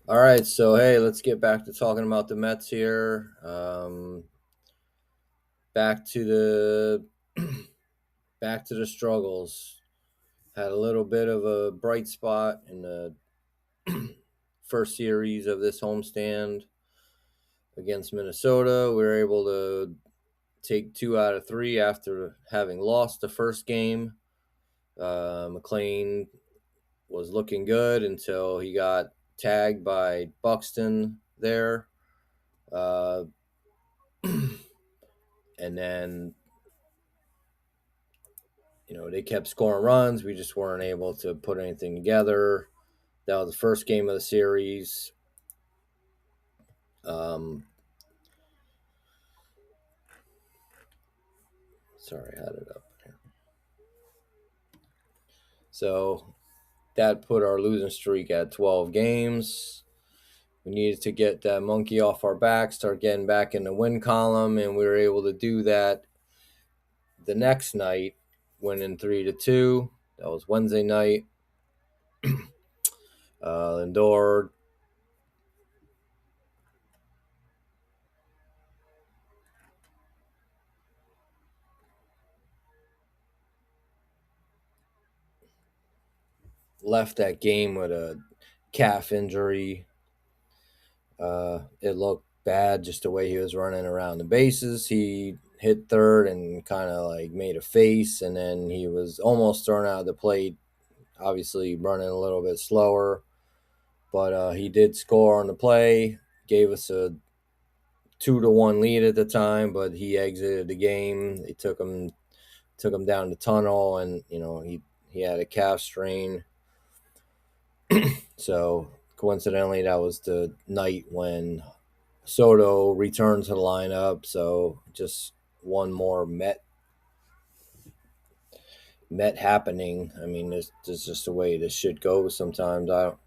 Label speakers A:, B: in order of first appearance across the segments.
A: All right, so hey, let's get back to talking about the Mets here. Back to the back to the struggles. Had a little bit of a bright spot in the first series of this homestand against Minnesota. We were able to take 2 out of 3 after having lost the first game. McLean was looking good until he got tagged by Buxton there. Uh, and then they kept scoring runs. We just weren't able to put anything together. That was the first game of the series. Um, Sorry, I had it up here. So that put our losing streak at 12 games. We needed to get that monkey off our back, start getting back in the win column, and we were able to do that the next night, winning 3-2. That was Wednesday night. Lindor left that game with a calf injury. It looked bad just the way he was running around the bases. He hit third and kind of like made a face, and then he was almost thrown out of the plate. Obviously, running a little bit slower, but he did score on the play. Gave us a 2-1 lead at the time, but he exited the game. They took him down the tunnel, and he had a calf strain. So coincidentally, that was the night when Soto returned to the lineup. So just one more Met happening. I mean, this is just the way this shit goes. Sometimes I don't.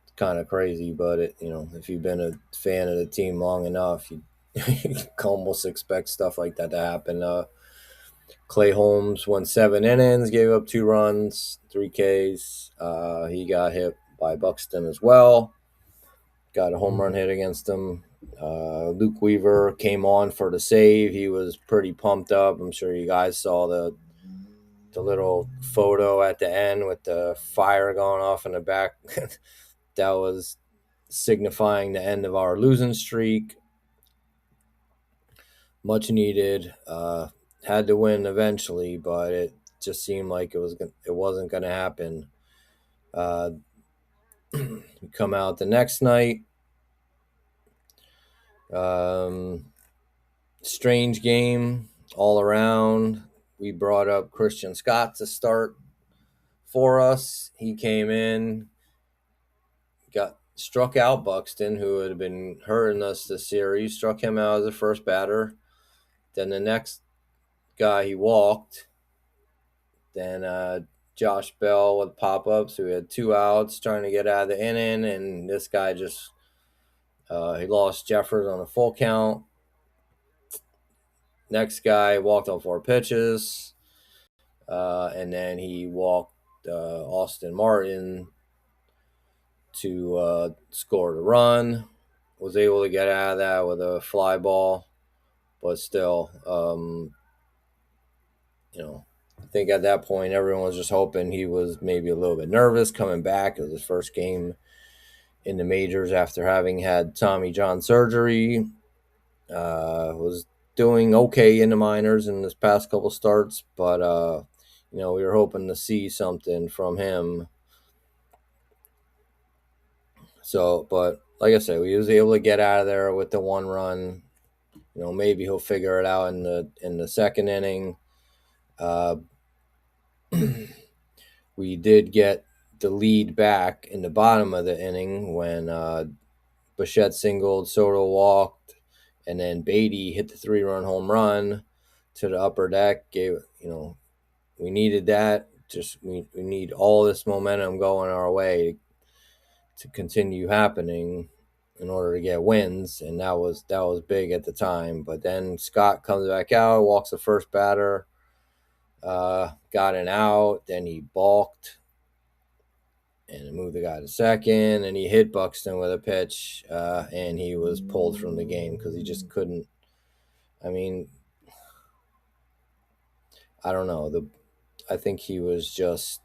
A: It's kind of crazy, but if you've been a fan of the team long enough, you almost expect stuff like that to happen. Clay Holmes won 7 innings, gave up 2 runs, 3 Ks. He got hit by Buxton as well. Got a home run hit against him. Luke Weaver came on for the save. He was pretty pumped up. I'm sure you guys saw the little photo at the end with the fire going off in the back. That was signifying the end of our losing streak. Much needed. Had to win eventually, but it just seemed like it wasn't going to happen. We come out the next night. Um, Strange game all around. We brought up Christian Scott to start for us. He came in, got struck out Buxton, who had been hurting us this series, struck him out as the first batter. Then the next guy he walked. Then Josh Bell with pop ups. So we had 2 outs trying to get out of the inning, and this guy just he lost Jeffers on a full count. Next guy walked on 4 pitches. And then he walked Austin Martin to score the run. Was able to get out of that with a fly ball, but still, I think at that point everyone was just hoping he was maybe a little bit nervous coming back. It was his first game in the majors after having had Tommy John surgery. Was doing okay in the minors in this past couple starts, but we were hoping to see something from him. So, but like I said, we was able to get out of there with the 1 run. Maybe he'll figure it out in the second inning. Uh, we did get the lead back in the bottom of the inning when Bichette singled, Soto walked, and then Beatty hit the 3-run home run to the upper deck. We needed that. Just we need all this momentum going our way to continue happening in order to get wins, and that was big at the time. But then Scott comes back out, walks the first batter, got an out, then he balked, and it moved the guy to second, and he hit Buxton with a pitch, and he was pulled from the game because he just couldn't. I mean, I don't know. I think he was just.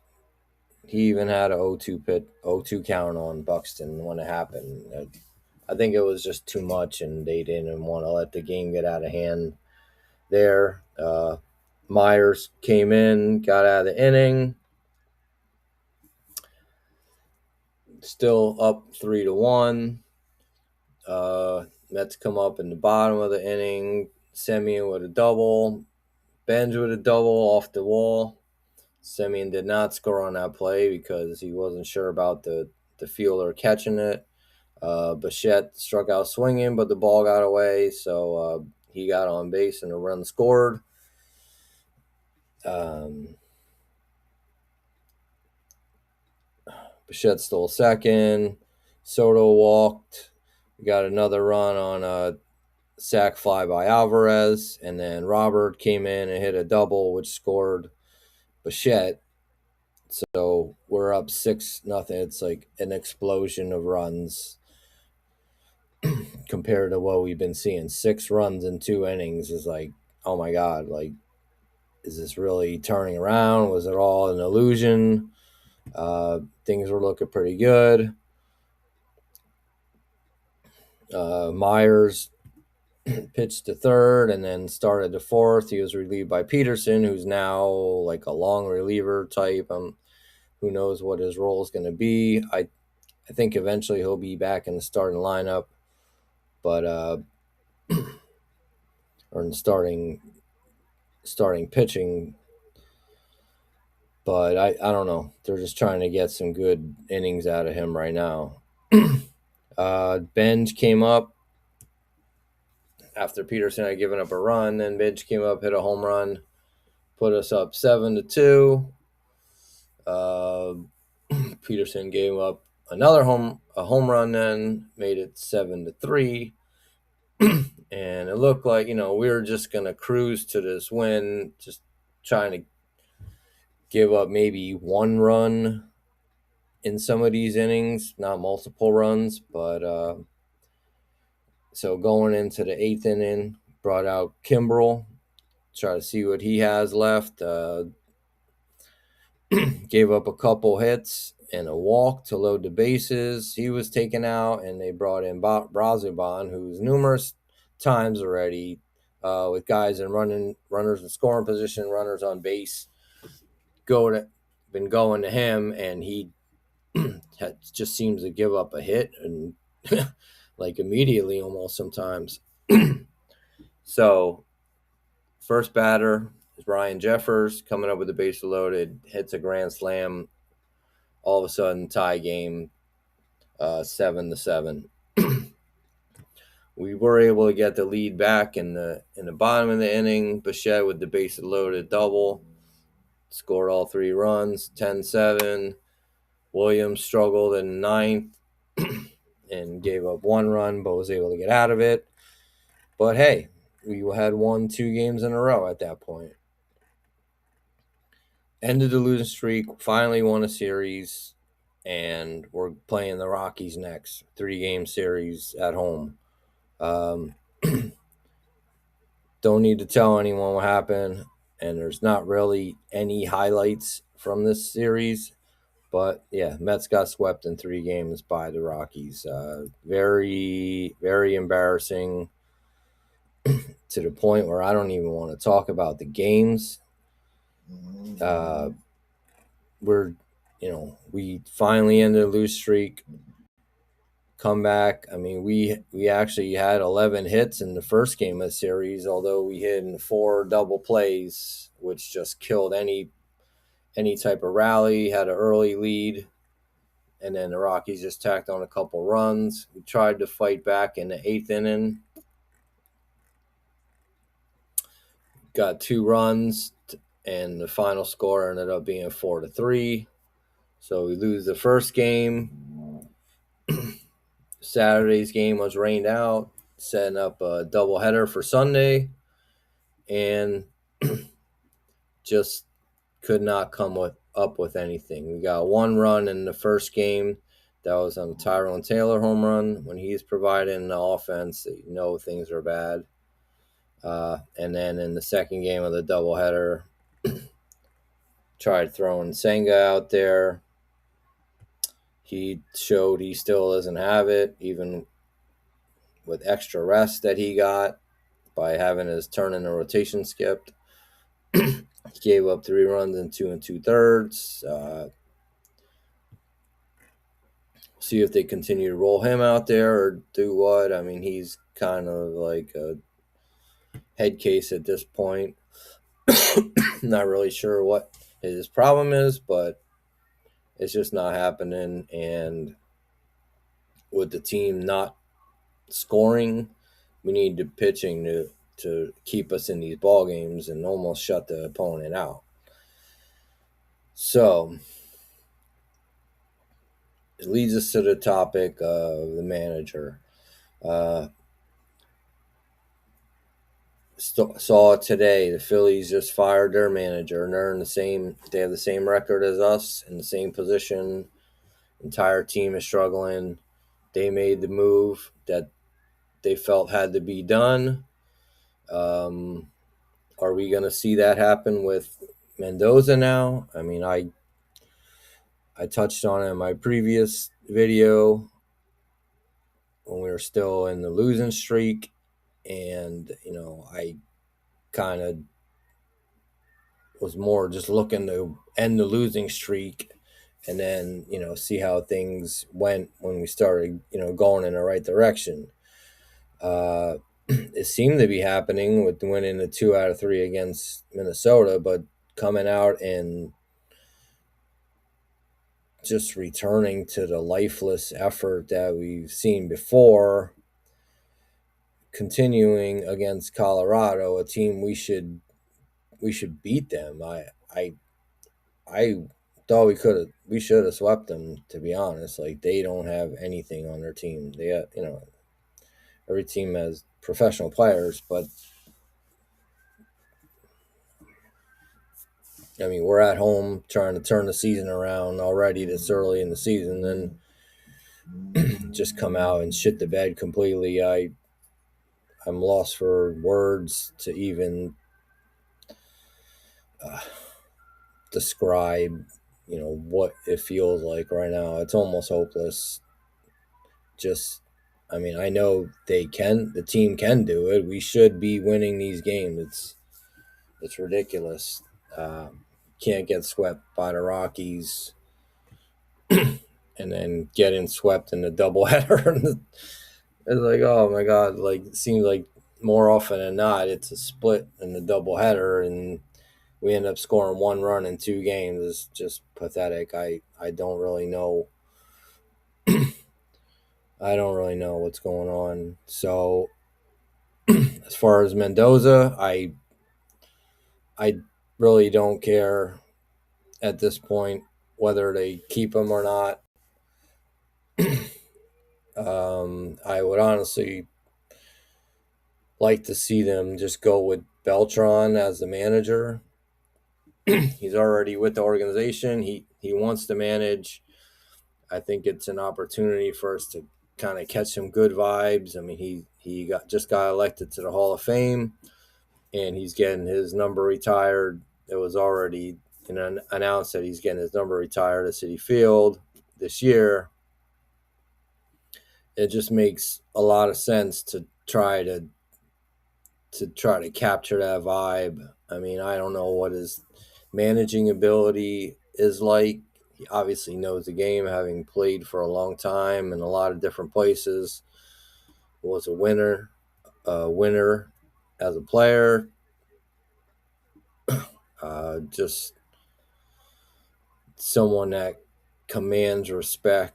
A: He even had a 0-2 count on Buxton when it happened. I think it was just too much, and they didn't want to let the game get out of hand there. Myers came in, got out of the inning, still up 3-1. Mets come up in the bottom of the inning. Semien with a double, Benj with a double off the wall. Semien did not score on that play because he wasn't sure about the fielder catching it. Bichette struck out swinging, but the ball got away, so he got on base and a run scored. Bichette stole second. Soto walked. We got another run on a sac fly by Alvarez, and then Robert came in and hit a double, which scored Bichette. So we're up 6-0. It's like an explosion of runs compared to what we've been seeing. 6 runs in 2 innings is like, oh my God, like, is this really turning around? Was it all an illusion? Things were looking pretty good. Myers pitched to third and then started to fourth. He was relieved by Peterson, who's now like a long reliever type. Who knows what his role is going to be. I think eventually he'll be back in the starting lineup, but or in starting pitching. But I don't know. They're just trying to get some good innings out of him right now. Benj came up after Peterson had given up a run, and Benj came up, hit a home run, put us up 7-2. Peterson gave up another home run, then made it 7-3. And it looked like, we were just going to cruise to this win, just trying to give up maybe 1 run in some of these innings, not multiple runs. But so going into the 8th inning, brought out Kimbrel, try to see what he has left. Gave up a couple hits and a walk to load the bases. He was taken out, and they brought in Brazoban, who's numerous times already with guys in runners in scoring position, runners on base, been going to him, and he just seems to give up a hit and like immediately almost sometimes. So first batter is Ryan Jeffers coming up with the base loaded, hits a grand slam. All of a sudden, tie game, 7-7. We were able to get the lead back in the bottom of the inning. Bichette with the base loaded double, scored all 3 runs, 10-7. Williams struggled in the 9th and gave up 1 run, but was able to get out of it. But hey, we had won 2 games in a row at that point. Ended the losing streak, finally won a series, and we're playing the Rockies next. 3-game series at home. Don't need to tell anyone what happened, and there's not really any highlights from this series. But yeah, Mets got swept in 3 games by the Rockies. Very, very embarrassing to the point where I don't even want to talk about the games. We finally ended a lose streak. Come back. I mean, we actually had 11 hits in the first game of the series, although we hit in 4 double plays, which just killed any type of rally. Had an early lead, and then the Rockies just tacked on a couple runs. We tried to fight back in the 8th inning. Got 2 runs, and the final score ended up being 4-3. So we lose the first game. Saturday's game was rained out, setting up a doubleheader for Sunday, and just could not come up with anything. We got one run in the first game. That was on Tyrone Taylor home run. When he's providing the offense, you know things are bad. And then in the second game of the doubleheader, tried throwing Senga out there. He showed he still doesn't have it, even with extra rest that he got by having his turn in the rotation skipped. He gave up 3 runs in 2 2/3. See if they continue to roll him out there or do what. I mean, he's kind of like a head case at this point. Not really sure what his problem is, but it's just not happening. And with the team not scoring, we need the pitching to keep us in these ball games and almost shut the opponent out. So it leads us to the topic of the manager. Saw today the Phillies just fired their manager, and they're in the same. They have the same record as us in the same position. Entire team is struggling. They made the move that they felt had to be done. Are we going to see that happen with Mendoza now? I mean, I touched on it in my previous video when we were still in the losing streak, and I kind of was more just looking to end the losing streak and then see how things went when we started going in the right direction. It seemed to be happening with winning the 2 out of 3 against Minnesota, but coming out and just returning to the lifeless effort that we've seen before, continuing against Colorado, a team we should beat them. I thought we should have swept them, to be honest. Like, they don't have anything on their team. They have, every team has professional players, but I mean, we're at home trying to turn the season around already this early in the season, and just come out and shit the bed completely. I'm lost for words to even describe, what it feels like right now. It's almost hopeless. I mean, I know the team can do it. We should be winning these games. It's ridiculous. Can't get swept by the Rockies and then getting swept in the doubleheader. It's like, oh my God, like, it seems like more often than not, it's a split in the doubleheader, and we end up scoring 1 run in 2 games. It's just pathetic. I don't really know. I don't really know what's going on. So, as far as Mendoza, I really don't care at this point whether they keep him or not. I would honestly like to see them just go with Beltran as the manager. He's already with the organization. He wants to manage. I think it's an opportunity for us to kind of catch some good vibes. I mean, he just got elected to the Hall of Fame, and he's getting his number retired. It was already announced that he's getting his number retired at Citi Field this year. It just makes a lot of sense to try to capture that vibe. I mean, I don't know what his managing ability is like. He obviously knows the game, having played for a long time in a lot of different places. Was a winner as a player. Just someone that commands respect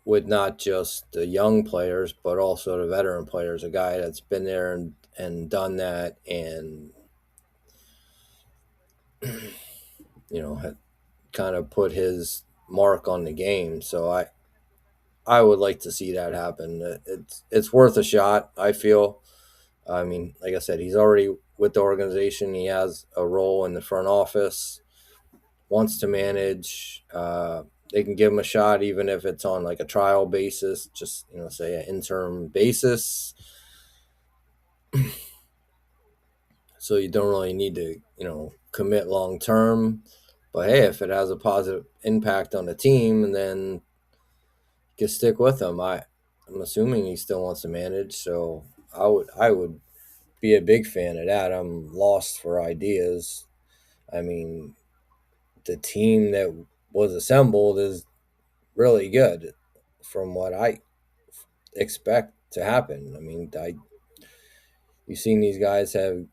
A: with not just the young players, but also the veteran players. A guy that's been there and done that, and had kind of put his mark on the game. So I would like to see that happen. It's worth a shot, I feel. I mean, like I said, he's already with the organization. He has a role in the front office. wants to manage. They can give him a shot, even if it's on like a trial basis, just say an interim basis. So you don't really need to commit long term. But hey, if it has a positive impact on the team, and then you can stick with him. I'm assuming he still wants to manage, so I would be a big fan of that. I'm lost for ideas. I mean, the team that was assembled is really good from what I expect to happen. I mean, you've seen these guys have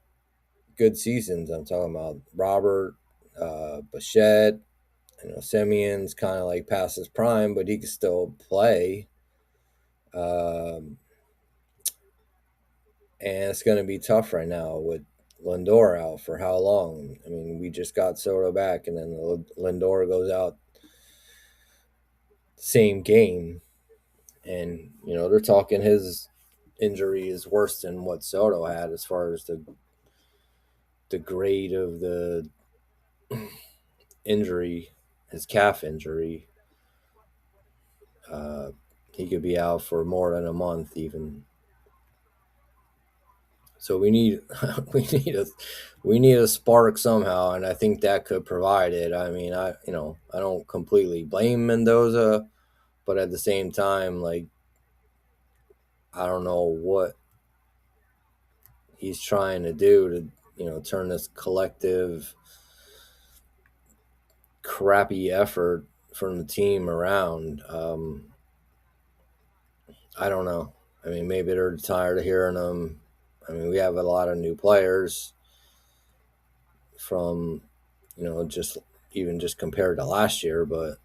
A: good seasons. I'm talking about Robert, Bichette. Simeon's kind of like past his prime, but he can still play. Um, and it's going to be tough right now with Lindor out for how long? I mean, we just got Soto back, and then Lindor goes out same game, and they're talking his injury is worse than what Soto had as far as the grade of the injury, his calf injury. Uh, he could be out for more than a month even. So we need we need a we need a spark somehow, and I think that could provide it. I mean, I don't completely blame Mendoza, but at the same time, like I don't know what he's trying to do to turn this collective crappy effort from the team around. I don't know. I mean, maybe they're tired of hearing them. I mean, we have a lot of new players from just even just compared to last year, but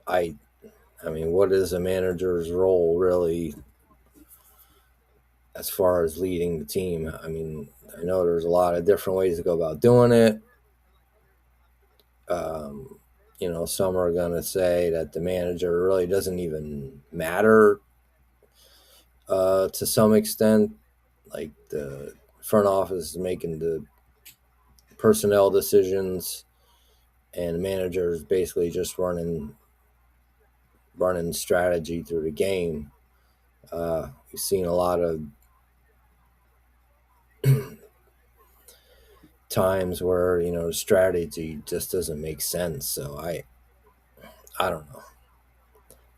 A: I I mean, what is a manager's role really as far as leading the team? I mean, I know there's a lot of different ways to go about doing it. Um, some are going to say that the manager really doesn't even matter to some extent. Like the front office is making the personnel decisions, and the manager is basically just running strategy through the game. We've seen a lot of times where strategy just doesn't make sense. So I don't know.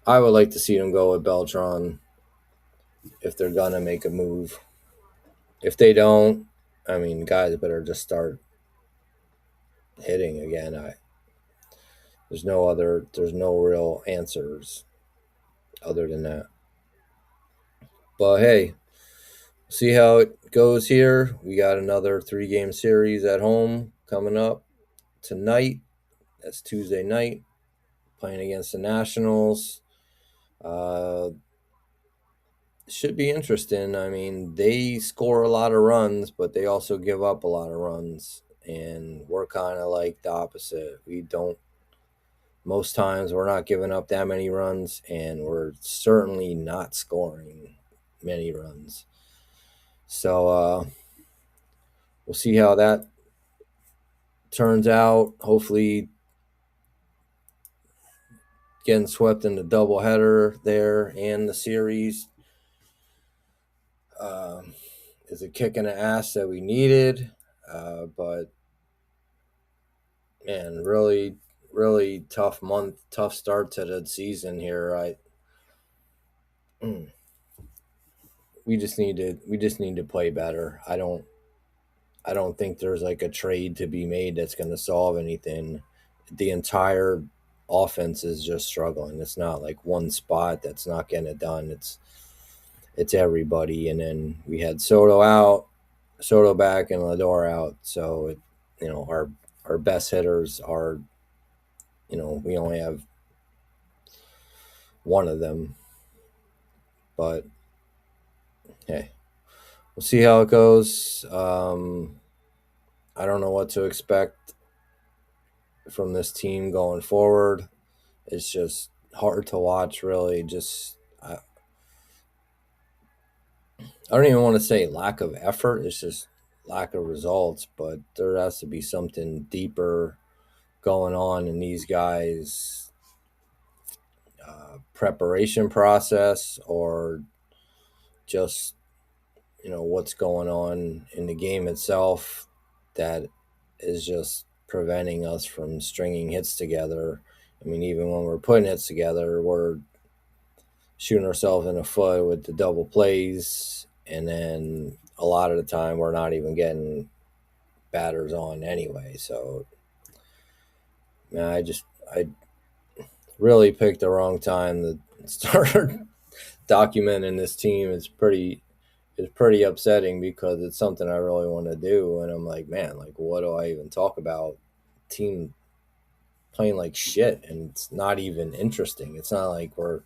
A: I would like to see them go with Beltron if they're gonna make a move. If they don't, I mean, guys better just start hitting again. There's no real answers other than that. But hey, see how it goes here. We got another 3-game series at home coming up tonight. That's Tuesday night, playing against the Nationals. Uh, should be interesting. I mean, they score a lot of runs, but they also give up a lot of runs. And we're kind of like the opposite. We don't, most times, we're not giving up that many runs, and we're certainly not scoring many runs. So we'll see how that turns out. Hopefully, getting swept in the doubleheader there and the series is a kick in the ass that we needed. But man, really, really tough month, tough start to the season here. We just need to play better. I don't think there's like a trade to be made that's going to solve anything. The entire offense is just struggling. It's not like one spot that's not getting it done. It's everybody. And then we had Soto back, and Lindor out. So our best hitters are we only have one of them. But hey, we'll see how it goes. I don't know what to expect from this team going forward. It's just hard to watch, really. I don't even want to say lack of effort. It's just lack of results. But there has to be something deeper going on in these guys' preparation process, or just what's going on in the game itself that is just preventing us from stringing hits together. I mean, even when we're putting hits together, we're shooting ourselves in the foot with the double plays, and then a lot of the time we're not even getting batters on anyway. So, man, I really picked the wrong time to start documenting this team. It's pretty upsetting because it's something I really want to do, and I'm like, man, like, what do I even talk about? Team playing like shit, and it's not even interesting. It's not like we're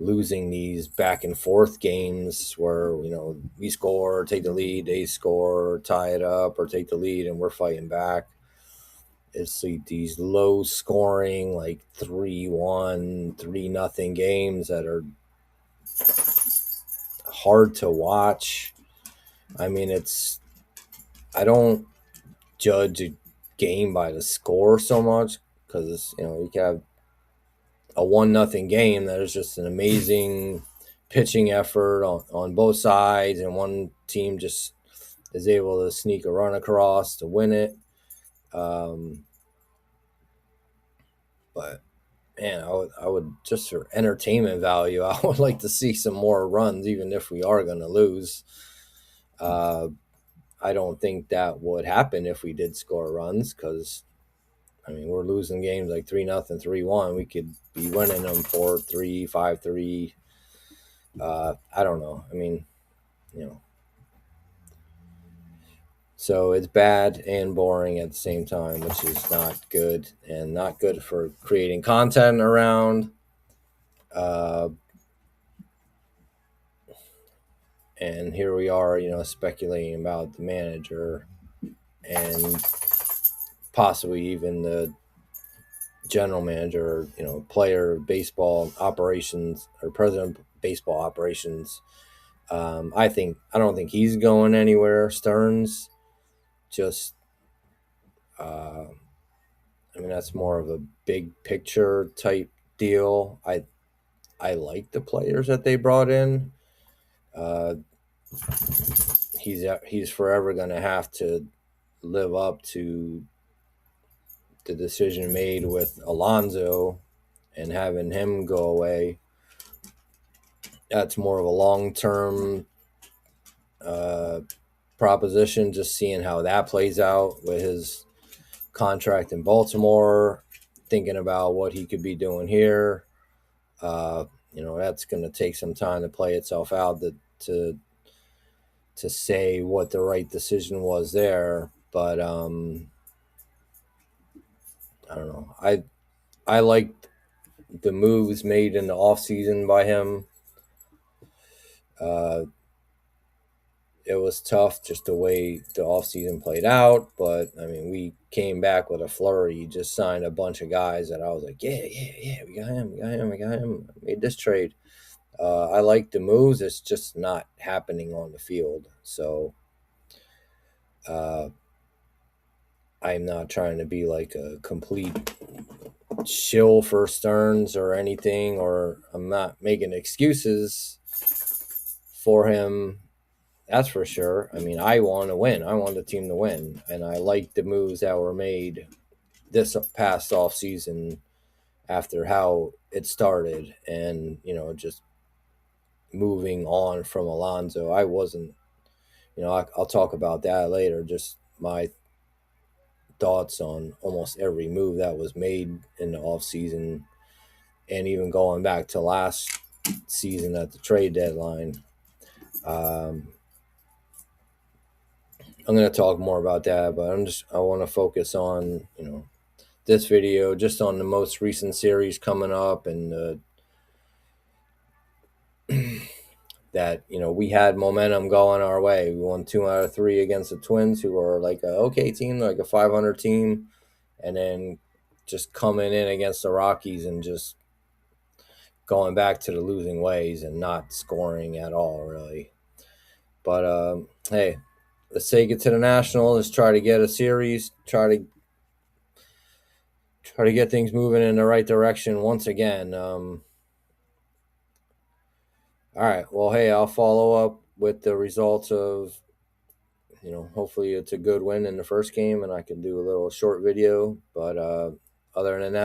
A: losing these back and forth games where we score, take the lead, they score, tie it up, or take the lead, and we're fighting back. It's like these low scoring, like 3-1, 3-0 games that are hard to watch. I mean, I don't judge a game by the score so much, because you can have a 1-0 game that is just an amazing pitching effort on both sides, and one team just is able to sneak a run across to win it. But man, I would just, for entertainment value, I would like to see some more runs, even if we are going to lose. I don't think that would happen if we did score runs, because I mean, we're losing games like 3-0, 3-1. We could be winning them 4-3, 5-3. I don't know. I mean, so it's bad and boring at the same time, which is not good, and not good for creating content around. And here we are, speculating about the manager and possibly even the general manager, player of baseball operations, or president of baseball operations. I don't think he's going anywhere. Stearns, just, I mean, that's more of a big picture type deal. I like the players that they brought in. Uh, he's forever going to have to live up to the decision made with Alonso and having him go away. That's more of a long-term proposition, just seeing how that plays out with his contract in Baltimore, thinking about what he could be doing here. That's going to take some time to play itself out to say what the right decision was there. But I don't know. I liked the moves made in the offseason by him. It was tough just the way the offseason played out, but I mean, we came back with a flurry. Just signed a bunch of guys that I was like, yeah, we got him. Made this trade. I like the moves. It's just not happening on the field. So I'm not trying to be like a complete shill for Stearns or anything, or I'm not making excuses for him. That's for sure. I mean, I want to win. I want the team to win. And I like the moves that were made this past off season after how it started, and, just moving on from Alonso. I wasn't, I'll talk about that later. Just my thoughts on almost every move that was made in the off season, and even going back to last season at the trade deadline. I'm going to talk more about that, but I want to focus on, this video just on the most recent series coming up, and that, we had momentum going our way. We won 2 out of 3 against the Twins, who are like a okay team, like a 500 team, and then just coming in against the Rockies and just going back to the losing ways and not scoring at all, really. But hey, let's take it to the National. Let's try to get a series. Try to try to get things moving in the right direction once again. All right. Well, hey, I'll follow up with the results of, hopefully it's a good win in the first game and I can do a little short video. But other than that,